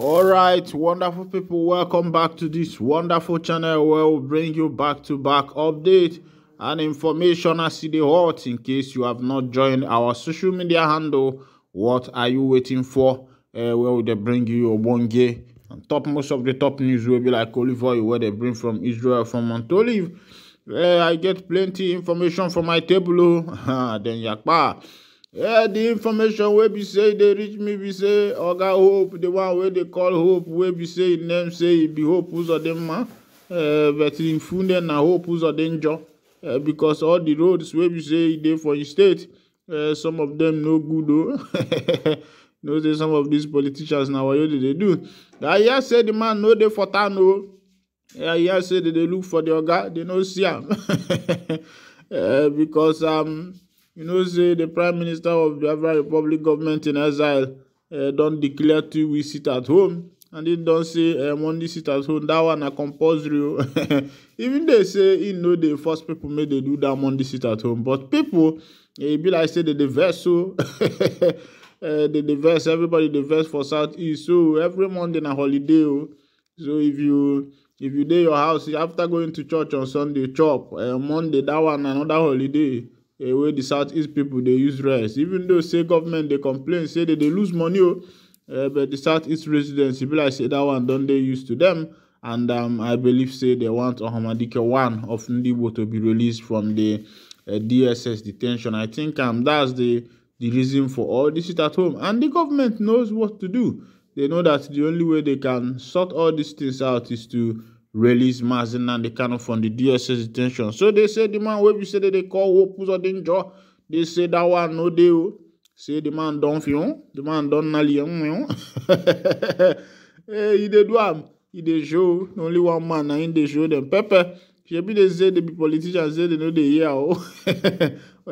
All right, wonderful people, welcome back to this wonderful channel where we bring you back-to-back update and information as the hot. In case you have not joined our social media handle, what are you waiting for? Where will they bring you your bonge and top most of the top news will be like olive oil where they bring from Israel from Mount Olive. I get plenty information from my table. Then yakpa. Yeah, the information where be say they reach me be say Oga Hope, the one where they call Hope, where be say name say it be Hope Uzodimma, but in Funde na Hope Uzodinjo, because all the roads where be say they for the state, some of them no good though. No say some of these politicians now what they do. I hear say the man no they for town no. I hear say they look for the Oga, they no see him. Because you know, say the Prime Minister of the Biafra Republic government in exile don't declare 2 weeks sit at home, and they don't say Monday sit at home. That one a compulsory. Even they say know the first people may they do that Monday sit at home, but people be like say they diverse so they diverse everybody diverse for Southeast. So every Monday na holiday. So if you dey your house after going to church on Sunday, chop Monday that one another holiday. Where the Southeast people they use rest, even though say government they complain say that they lose money, but the Southeast residents be like say that one don't they used to them, and I believe say they want Ohamadike one of Ndibo to be released from the DSS detention. I think that's the reason for all this sit at home, and the government knows what to do. They know that the only way they can sort all these things out is to release Mazin and the kind of from the DSS detention. So they say the man where we say that they call Hope Uzodinma, they say that one no deal. Say the man don't feel, the man don't nally. He did do am, he did show only one man and they show them pepper. Maybe they say they be politicians say they know they hear or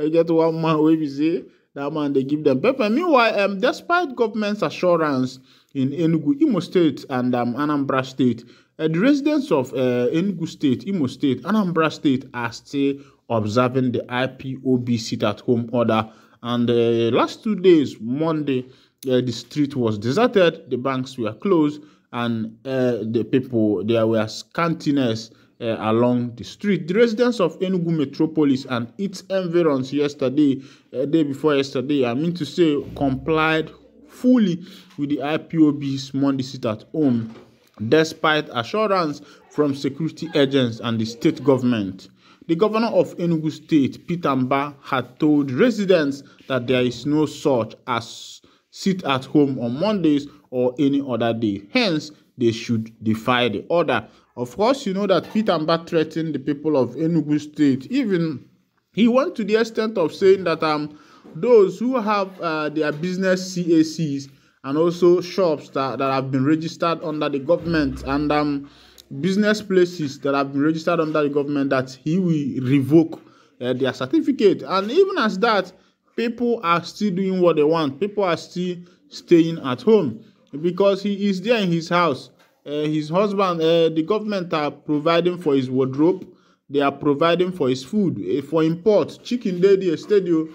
you get one man where we say that man they give them pepper. Meanwhile, despite government's assurance in Enugu, Imo State and Anambra State, the residents of Enugu State, Imo State, Anambra State are still observing the IPOB sit-at-home order. And last 2 days, Monday, the street was deserted, the banks were closed, and the people, there were scantiness along the street. The residents of Enugu Metropolis and its environs yesterday, day before yesterday, I mean to say, complied fully with the IPOB's Monday sit-at-home, despite assurance from security agents and the state government. The governor of Enugu State, Peter Mba, had told residents that there is no such as sit at home on Mondays or any other day. Hence, they should defy the order. Of course, you know that Peter Mba threatened the people of Enugu State. Even he went to the extent of saying that those who have their business CACs and also shops that have been registered under the government and business places that have been registered under the government, that he will revoke their certificate. And even as that, people are still doing what they want. People are still staying at home because he is there in his house. His husband, the government are providing for his wardrobe. They are providing for his food, for import, chicken daily, stadio.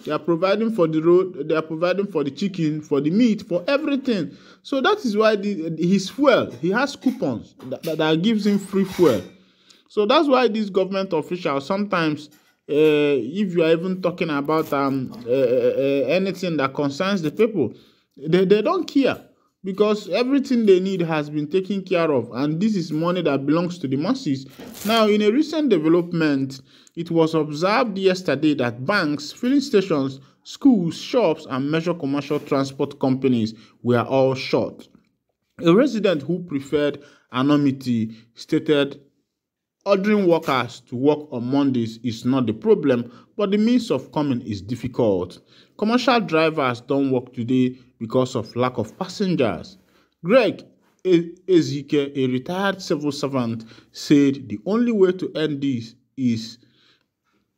They are providing for the road, they are providing for the chicken, for the meat, for everything. So that is why his fuel, he has coupons that gives him free fuel. So that's why these government officials, sometimes, if you are even talking about anything that concerns the people, they don't care. Because everything they need has been taken care of, and this is money that belongs to the masses. Now, in a recent development, it was observed yesterday that banks, filling stations, schools, shops, and major commercial transport companies were all shut. A resident who preferred anonymity stated, ordering workers to work on Mondays is not the problem, but the means of coming is difficult. Commercial drivers don't work today because of lack of passengers. Greg Ezike, a retired civil servant, said the only way to end this is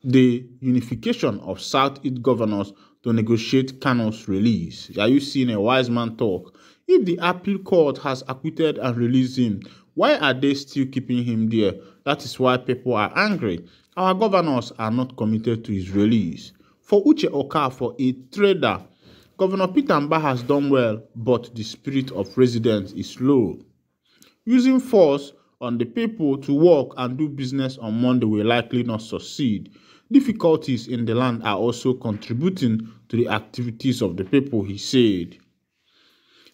the unification of Southeast governors to negotiate Kano's release. Are you seeing a wise man talk? If the appeal court has acquitted and released him, why are they still keeping him there? That is why people are angry. Our governors are not committed to his release. For Uche Okafor, a trader Governor Peter Mbah has done well, but the spirit of residents is low. Using force on the people to work and do business on Monday will likely not succeed. Difficulties in the land are also contributing to the activities of the people, he said.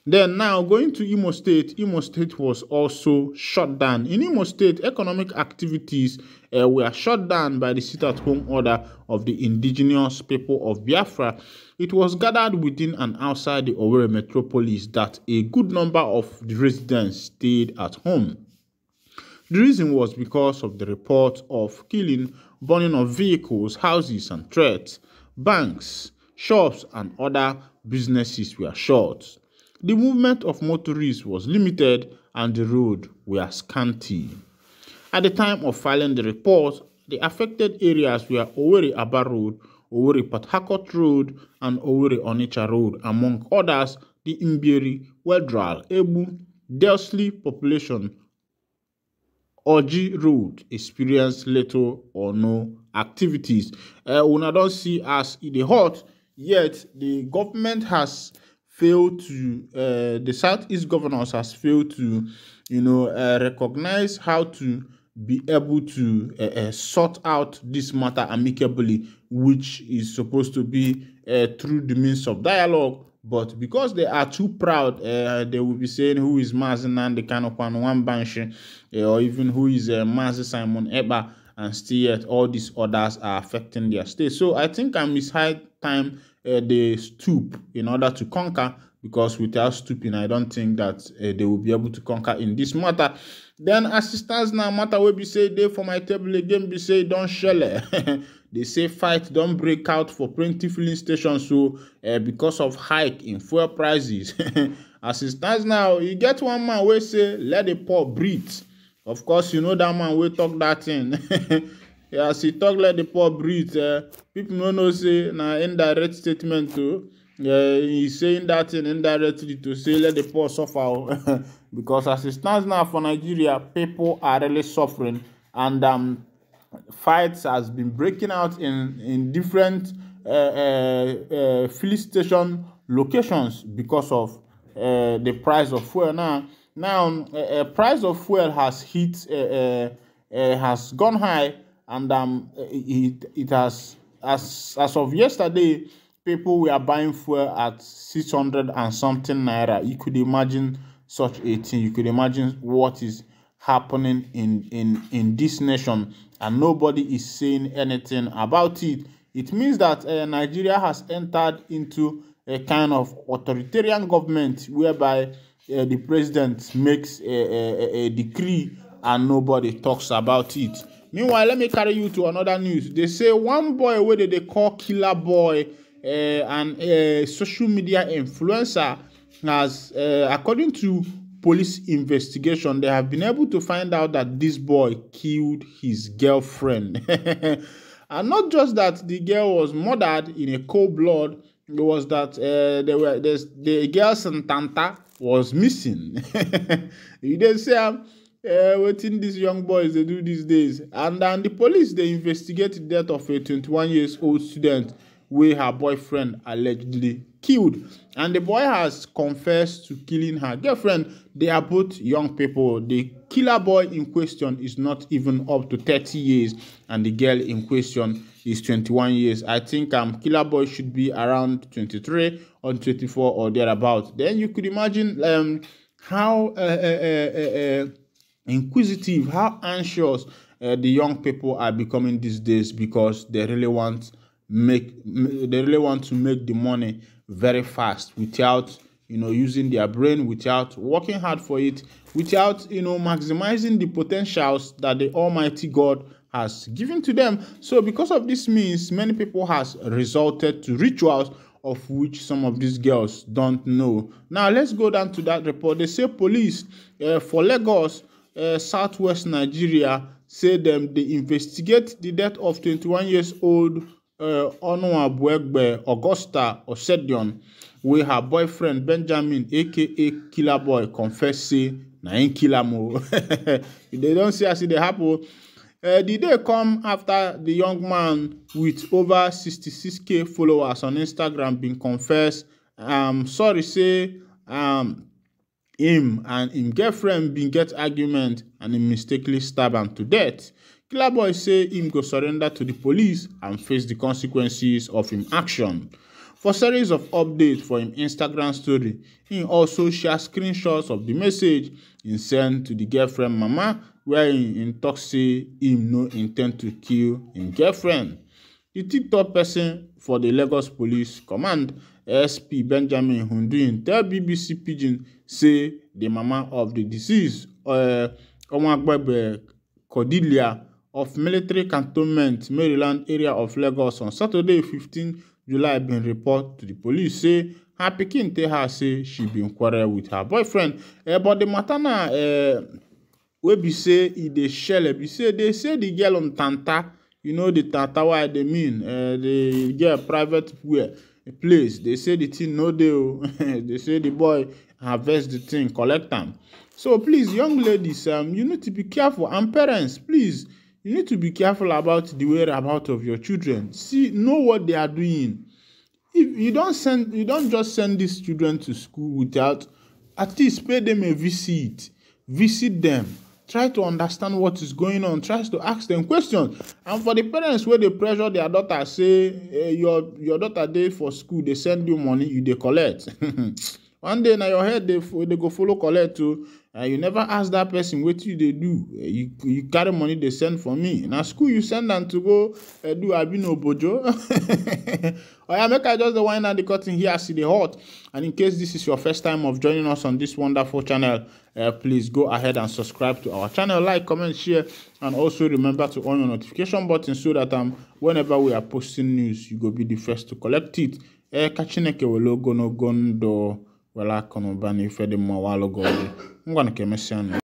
Then now going to Imo State was also shut down. In Imo State, economic activities were shut down by the sit-at-home order of the indigenous people of Biafra. It was gathered within and outside the Owerri metropolis that a good number of the residents stayed at home. The reason was because of the report of killing, burning of vehicles, houses and threats. Banks, shops and other businesses were shut. The movement of motorists was limited and the roads were scanty. At the time of filing the report, the affected areas were Owerri Aba Road, Owerri Port Harcourt Road, and Owerri Onitsha Road. Among others, the Mbieri, Wedral, Ebu, Delsley population Oji Road experienced little or no activities. Una don't see as in the hot, yet the government has failed to, the Southeast governors has failed to, recognize how to be able to sort out this matter amicably, which is supposed to be through the means of dialogue. But because they are too proud, they will be saying who is Mazinan, the kind of one Banshi, or even who is Mazi Simon Eba, and still yet all these others are affecting their state. So I think it's high time they stoop in order to conquer, because without stooping, I don't think that they will be able to conquer in this matter. Then assistance now matter will be say they for my table again be say don't shell. They say fight don't break out for plenty filling stations, so because of hike in fuel prices. Assistance now, you get one man will say let the poor breathe. Of course, you know that man will talk that thing. As he talk let the poor breathe, people don't know say na indirect statement too. He's saying that thing indirectly to say let the poor suffer. Because as it stands now for Nigeria, people are really suffering, and fights has been breaking out in different filling station locations because of the price of fuel. Now, price of fuel has hit has gone high, and it has as of yesterday, people were buying fuel at 600 and something naira. You could imagine such a thing. You could imagine what is happening in this nation, and nobody is saying anything about it. It means that Nigeria has entered into a kind of authoritarian government whereby the president makes a decree and nobody talks about it. Meanwhile, let me carry you to another news. They say one boy where they call Killer Boy and a social media influencer has, according to police investigation, they have been able to find out that this boy killed his girlfriend. And not just that the girl was murdered in a cold blood, it was that the girl's Tanta was missing. You didn't say what in these young boys they do these days. And then the police, they investigate the death of a 21-year-old student where her boyfriend allegedly killed. And the boy has confessed to killing her girlfriend. They are both young people. The killer boy in question is not even up to 30 years, and the girl in question is 21 years. I think killer boy should be around 23 or 24 or thereabout. Then you could imagine how inquisitive, how anxious the young people are becoming these days, because they really want to make the money very fast without using their brain, without working hard for it, without maximizing the potentials that the Almighty God has given to them. So because of this means, many people has resorted to rituals of which some of these girls don't know. Now let's go down to that report. They say police for Lagos, southwest Nigeria, say they investigate the death of 21-year-old Onua Buegbe Augusta Osedion, where her boyfriend Benjamin, aka Killer Boy, confess say na him kill am. They don't see as it happen. The day come after the young man with over 66k followers on Instagram been confessed sorry say him and him girlfriend bin get argument and him mistakenly stab am to death. Killaboi say him go surrender to the police and face the consequences of him action. For series of updates for him Instagram story, he also share screenshots of the message he send to the girlfriend mama, where he talk say him no intend to kill him girlfriend. The TikTok person for the Lagos Police Command, SP Benjamin Hunduin, tell BBC Pidgin say the mama of the deceased, Omagbebe Cordelia of Military Cantonment, Maryland area of Lagos on Saturday 15 July been report to the police say her pikin tell her say she been quarrel with her boyfriend. But the matter now, we be say e dey shell, be say they say the girl on Tanta, you know the Tanta why they mean, the girl private place. They say the thing no deal. They say the boy harvest the thing, collect them. So please, young ladies, you need to be careful, and parents, please, you need to be careful about the whereabouts of your children. See, know what they are doing. If you don't just send these children to school without at least pay them a visit. Visit them. Try to understand what is going on. Try to ask them questions. And for the parents where they pressure their daughter, say your daughter dey for school, they send you money, you dey collect. One day na your head they go follow collect too. You never ask that person what you they do. You carry money they send for me. Now school you send them to go do abino bojo. Oh yeah, make I just the wine and the cutting here. See the hot. And in case this is your first time of joining us on this wonderful channel, please go ahead and subscribe to our channel, like, comment, share, and also remember to on your notification button so that whenever we are posting news, you go be the first to collect it. Kachineke welo gono gondo wala kono bani fede mo walo gold. Ngwana kemesiano.